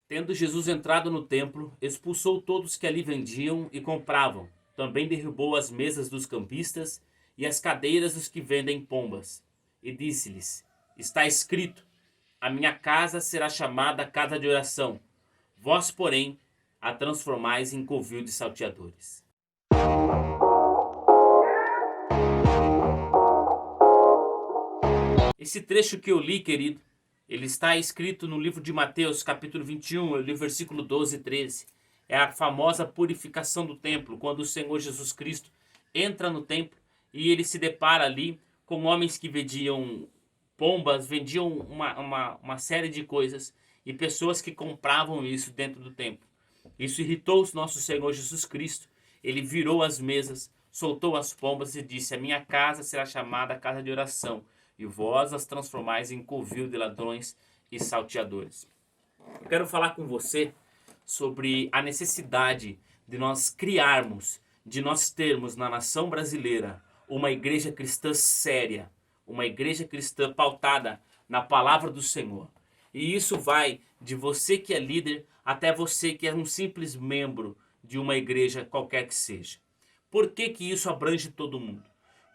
Tendo Jesus entrado no templo, expulsou todos que ali vendiam e compravam. Também derrubou as mesas dos cambistas e as cadeiras dos que vendem pombas. E disse-lhes: Está escrito: A minha casa será chamada casa de oração. Vós, porém, a transformais em covil de salteadores. Esse trecho que eu li, querido, ele está escrito no livro de Mateus, capítulo 21, eu li o versículo 12 e 13. É a famosa purificação do templo, quando o Senhor Jesus Cristo entra no templo e ele se depara ali com homens que vendiam pombas, vendiam uma série de coisas e pessoas que compravam isso dentro do templo. Isso irritou o nosso Senhor Jesus Cristo. Ele virou as mesas, soltou as pombas e disse: A minha casa será chamada casa de oração, e vós as transformais em covil de ladrões e salteadores. Eu quero falar com você sobre a necessidade de nós criarmos, de nós termos na nação brasileira uma igreja cristã séria, uma igreja cristã pautada na palavra do Senhor. E isso vai de você que é líder até você que é um simples membro de uma igreja qualquer que seja. Por que que isso abrange todo mundo?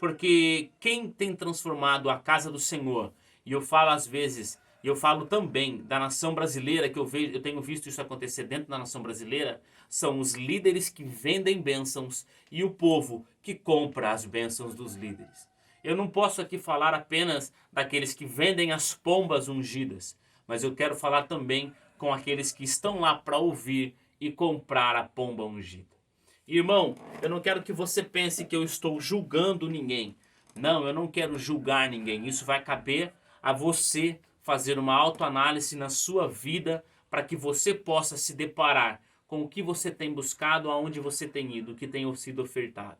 Porque quem tem transformado a casa do Senhor, e eu falo às vezes, e eu falo também da nação brasileira, que eu tenho visto isso acontecer dentro da nação brasileira, são os líderes que vendem bênçãos e o povo que compra as bênçãos dos líderes. Eu não posso aqui falar apenas daqueles que vendem as pombas ungidas, mas eu quero falar também com aqueles que estão lá para ouvir e comprar a pomba ungida. Irmão, eu não quero que você pense que eu estou julgando ninguém. Não, eu não quero julgar ninguém. Isso vai caber a você fazer uma autoanálise na sua vida para que você possa se deparar com o que você tem buscado, aonde você tem ido, o que tem sido ofertado.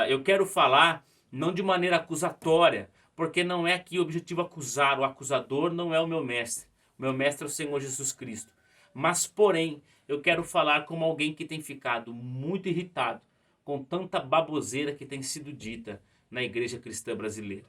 Eu quero falar não de maneira acusatória, porque não é aqui o objetivo acusar. O acusador não é o meu mestre. O meu mestre é o Senhor Jesus Cristo. Mas, porém, eu quero falar como alguém que tem ficado muito irritado com tanta baboseira que tem sido dita na igreja cristã brasileira.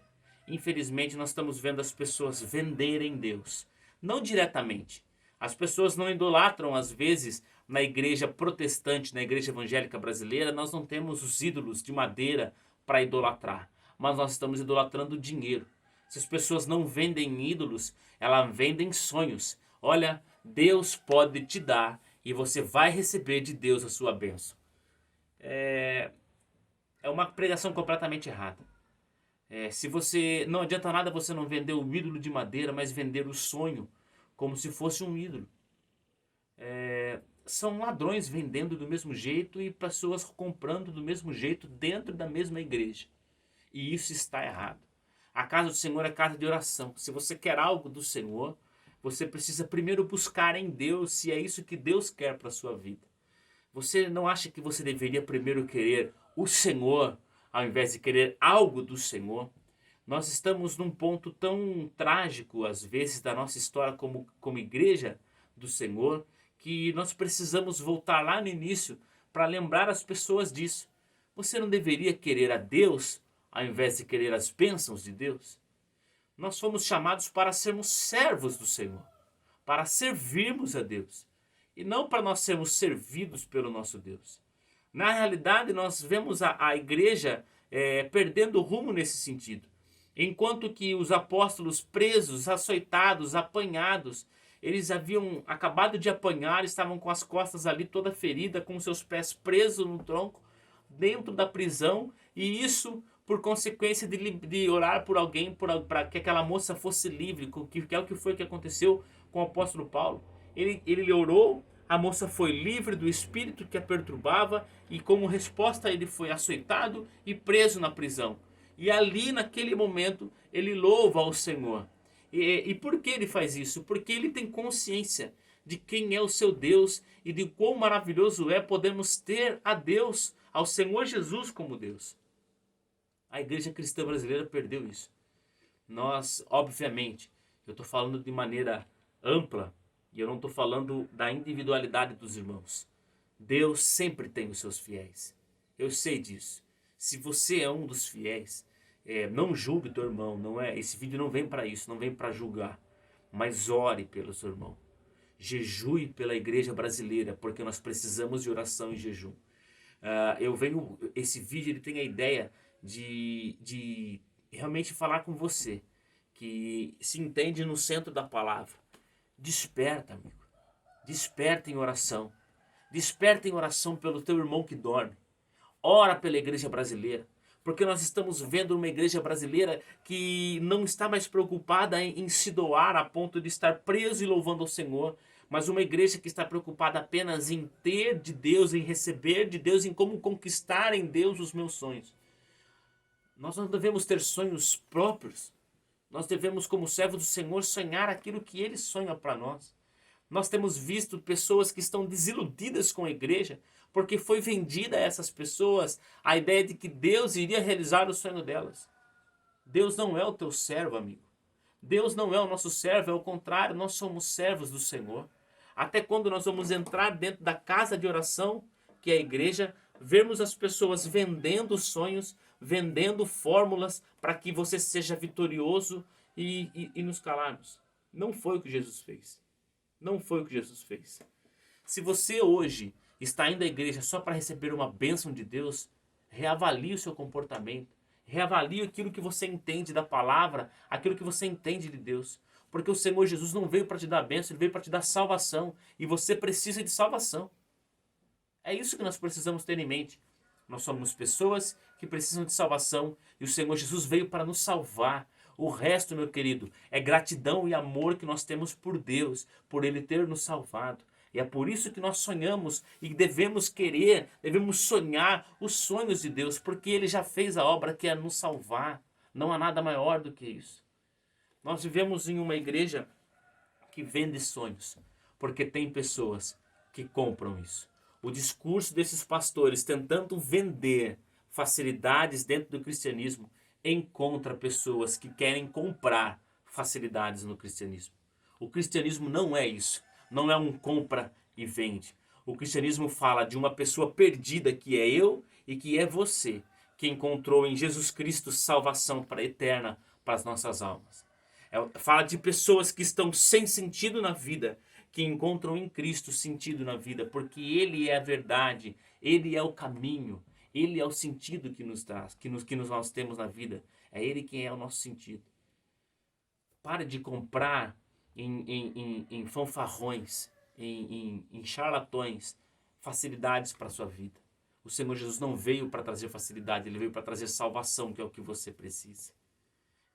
Infelizmente, nós estamos vendo as pessoas venderem Deus. Não diretamente. As pessoas não idolatram, às vezes, na igreja protestante, na igreja evangélica brasileira, nós não temos os ídolos de madeira para idolatrar. Mas nós estamos idolatrando dinheiro. Se as pessoas não vendem ídolos, elas vendem sonhos. Olha, Deus pode te dar e você vai receber de Deus a sua bênção. É uma pregação completamente errada. Se você não adianta nada você não vender o ídolo de madeira, mas vender o sonho como se fosse um ídolo. São ladrões vendendo do mesmo jeito e pessoas comprando do mesmo jeito dentro da mesma igreja. E isso está errado. A casa do Senhor é casa de oração. Se você quer algo do Senhor, você precisa primeiro buscar em Deus se é isso que Deus quer para a sua vida. Você não acha que você deveria primeiro querer o Senhor ao invés de querer algo do Senhor? Nós estamos num ponto tão trágico, às vezes, da nossa história como igreja do Senhor, que nós precisamos voltar lá no início para lembrar as pessoas disso. Você não deveria querer a Deus ao invés de querer as bênçãos de Deus? Nós fomos chamados para sermos servos do Senhor, para servirmos a Deus, e não para nós sermos servidos pelo nosso Deus. Na realidade, nós vemos a igreja perdendo o rumo nesse sentido. Enquanto que os apóstolos presos, açoitados, apanhados, eles haviam acabado de apanhar, estavam com as costas ali toda ferida, com seus pés presos no tronco, dentro da prisão, e isso por consequência de orar por alguém, para que aquela moça fosse livre, que é o que foi que aconteceu com o apóstolo Paulo. Ele orou, a moça foi livre do espírito que a perturbava, e como resposta ele foi açoitado e preso na prisão. E ali, naquele momento, ele louva ao Senhor. E por que ele faz isso? Porque ele tem consciência de quem é o seu Deus e de quão maravilhoso é podermos ter a Deus, ao Senhor Jesus como Deus. A igreja cristã brasileira perdeu isso. Nós, obviamente, eu estou falando de maneira ampla e eu não estou falando da individualidade dos irmãos. Deus sempre tem os seus fiéis. Eu sei disso. Se você é um dos fiéis, não julgue teu irmão, não é? Esse vídeo não vem para isso, não vem para julgar, mas ore pelo seu irmão. Jejue pela igreja brasileira, porque nós precisamos de oração e jejum. Esse vídeo ele tem a ideia de realmente falar com você, que se entende no centro da palavra. Desperta, amigo. Desperta em oração. Desperta em oração pelo teu irmão que dorme. Ora pela igreja brasileira. Porque nós estamos vendo uma igreja brasileira que não está mais preocupada em se doar a ponto de estar preso e louvando ao Senhor, mas uma igreja que está preocupada apenas em ter de Deus, em receber de Deus, em como conquistar em Deus os meus sonhos. Nós não devemos ter sonhos próprios. Nós devemos, como servo do Senhor, sonhar aquilo que Ele sonha para nós. Nós temos visto pessoas que estão desiludidas com a igreja, porque foi vendida a essas pessoas a ideia de que Deus iria realizar o sonho delas. Deus não é o teu servo, amigo. Deus não é o nosso servo, é o contrário, nós somos servos do Senhor. Até quando nós vamos entrar dentro da casa de oração, que é a igreja, vermos as pessoas vendendo sonhos, vendendo fórmulas para que você seja vitorioso e nos calarmos. Não foi o que Jesus fez. Não foi o que Jesus fez. Se você hoje está indo à igreja só para receber uma bênção de Deus, reavalie o seu comportamento. Reavalie aquilo que você entende da palavra, aquilo que você entende de Deus. Porque o Senhor Jesus não veio para te dar bênção, Ele veio para te dar salvação. E você precisa de salvação. É isso que nós precisamos ter em mente. Nós somos pessoas que precisam de salvação e o Senhor Jesus veio para nos salvar. O resto, meu querido, é gratidão e amor que nós temos por Deus, por Ele ter nos salvado. E é por isso que nós sonhamos e devemos querer, devemos sonhar os sonhos de Deus, porque Ele já fez a obra que é nos salvar. Não há nada maior do que isso. Nós vivemos em uma igreja que vende sonhos, porque tem pessoas que compram isso. O discurso desses pastores tentando vender facilidades dentro do cristianismo encontra pessoas que querem comprar facilidades no cristianismo. O cristianismo não é isso. Não é um compra e vende. O cristianismo fala de uma pessoa perdida que é eu e que é você, que encontrou em Jesus Cristo salvação eterna para as nossas almas. Fala de pessoas que estão sem sentido na vida, que encontram em Cristo sentido na vida, porque Ele é a verdade, Ele é o caminho, Ele é o sentido que nos traz, nós temos na vida. É Ele quem é o nosso sentido. Pare de comprar em fanfarrões, em charlatões, facilidades para a sua vida. O Senhor Jesus não veio para trazer facilidade, Ele veio para trazer salvação, que é o que você precisa.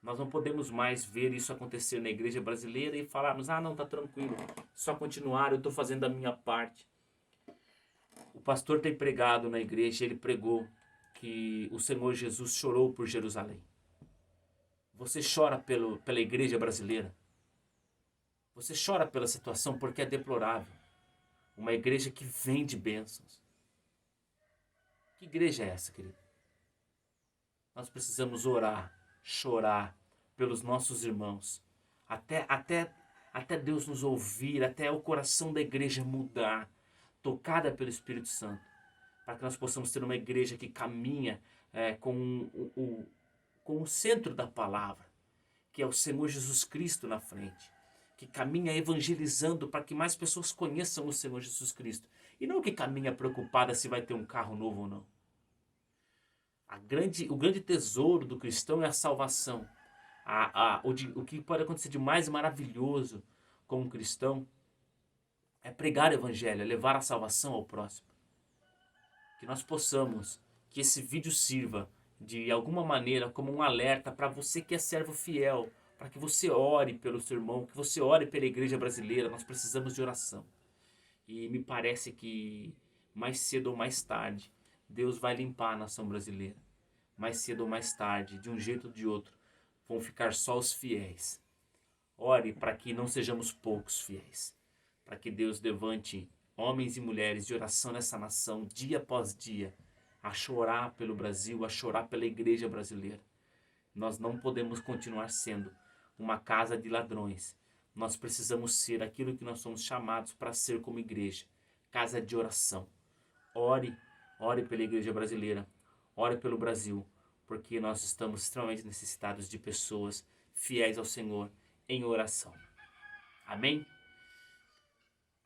Nós não podemos mais ver isso acontecer na igreja brasileira e falarmos, não, está tranquilo, só continuar, eu estou fazendo a minha parte. O pastor tem pregado na igreja, ele pregou que o Senhor Jesus chorou por Jerusalém. Você chora pela igreja brasileira? Você chora pela situação porque é deplorável. Uma igreja que vende bênçãos. Que igreja é essa, querido? Nós precisamos orar, chorar pelos nossos irmãos. Até Deus nos ouvir, até o coração da igreja mudar, tocada pelo Espírito Santo. Para que nós possamos ter uma igreja que caminha com o centro da palavra, que é o Senhor Jesus Cristo na frente. Que caminha evangelizando para que mais pessoas conheçam o Senhor Jesus Cristo. E não que caminha preocupada se vai ter um carro novo ou não. O grande tesouro do cristão é a salvação. O que pode acontecer de mais maravilhoso como cristão é pregar o evangelho, é levar a salvação ao próximo. Que nós possamos, que esse vídeo sirva de alguma maneira como um alerta para você que é servo fiel, para que você ore pelo seu irmão, que você ore pela igreja brasileira. Nós precisamos de oração. E me parece que mais cedo ou mais tarde, Deus vai limpar a nação brasileira. Mais cedo ou mais tarde, de um jeito ou de outro, vão ficar só os fiéis. Ore para que não sejamos poucos fiéis. Para que Deus levante homens e mulheres de oração nessa nação, dia após dia, a chorar pelo Brasil, a chorar pela igreja brasileira. Nós não podemos continuar sendo uma casa de ladrões. Nós precisamos ser aquilo que nós somos chamados para ser como igreja. Casa de oração. Ore pela igreja brasileira. Ore pelo Brasil. Porque nós estamos extremamente necessitados de pessoas fiéis ao Senhor em oração. Amém?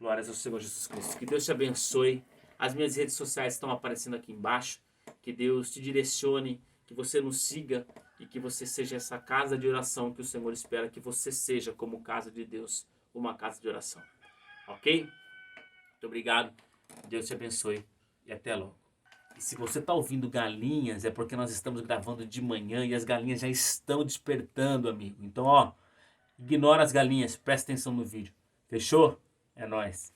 Glórias ao Senhor Jesus Cristo. Que Deus te abençoe. As minhas redes sociais estão aparecendo aqui embaixo. Que Deus te direcione, que você nos siga e que você seja essa casa de oração que o Senhor espera que você seja como casa de Deus, uma casa de oração. Ok? Muito obrigado. Deus te abençoe e até logo. E se você está ouvindo galinhas, é porque nós estamos gravando de manhã e as galinhas já estão despertando, amigo. Então, ó, ignora as galinhas, presta atenção no vídeo. Fechou? É nóis.